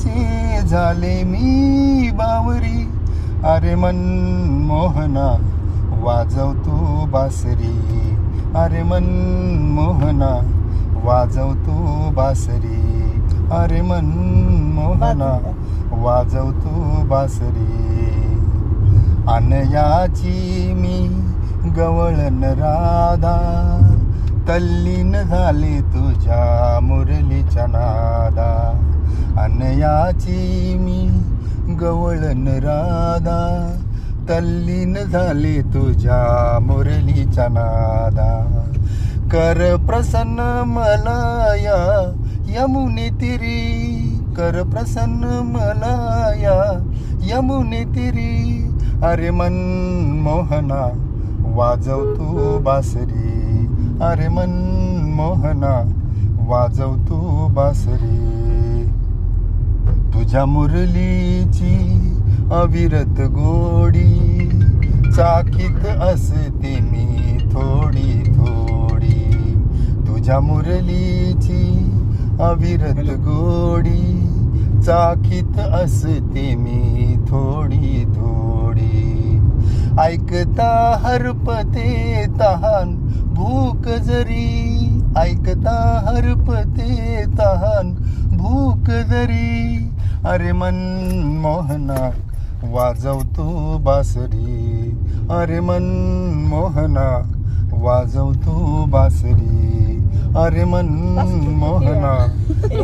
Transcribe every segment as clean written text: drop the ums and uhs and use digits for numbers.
तिचे झाले मी बावरी. अरे मनमोहना वाजव तू बासरी. अरे मनमोहना वाजव तू बासरी. अरे मनमोहना वाजव तू बासरी. अनयाची मी गवळण राधा, तल्लीन झाले तुझ्या मुरलीच्या नादा. अनयाची मी गवळण राधा, तल्लीन झाले तुझ्या मुरलीच्या नादा. कर प्रसन्न मला या यमुने तिरी. कर प्रसन्न मला या यमुने तिरी. अरे मनमोहना वाजव तू बासरी. अरे मनमोहना वाजव तू बासरी. तुझ्या मुरलीची अविरत गोडी, चाकीत असते मी थोडी थोडी. तुझ्या मुरलीची अविरत गोडी, चाकीत असते मी थोडी थोडी. ऐकता हरपते तहान भूक जरी. ऐकता हरपते तहान भूक जरी. अरे मनमोहना वाजव तू बासरी. अरे मनमोहना वाजव तू बासरी. अरे मनमोहना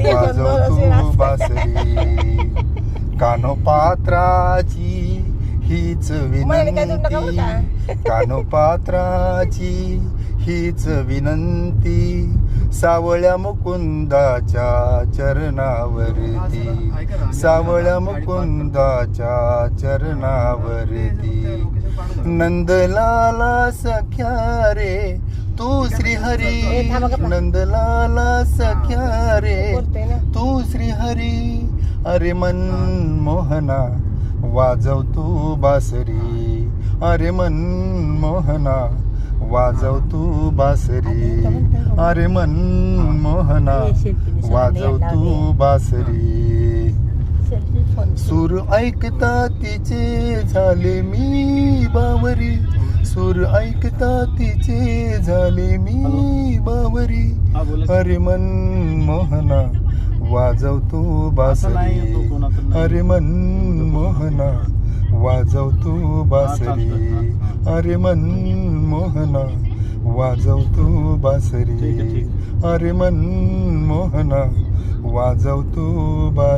वाजव तू बासरी. कानोपात्राची हीच विनंती. कानोपात्राची हीच विनंती. सावळ्या मुकुंदाच्या चरणावरती. सावळ्या मुकुंदाच्या चरणावरती. नंदलाला सख्या रे तू श्रीहरी. नंदलाला सख्या रे तू श्रीहरी. अरे मनमोहना वाजव तू बासरी. अरे मनमोहना वाजव तू बासरी. अरे मनमोहना वाजव तू बासरी. सूर ऐकता तिचे झाले मी बावरी. सूर ऐकता तिचे झाले मी बावरी. अरे मनमोहना वाजव तू बासरी. अरे मनमोहना वाजव तू बासरी. अरे मनमोहना वाजव तू बासरी. अरे मनमोहना वाजव तू बासरी.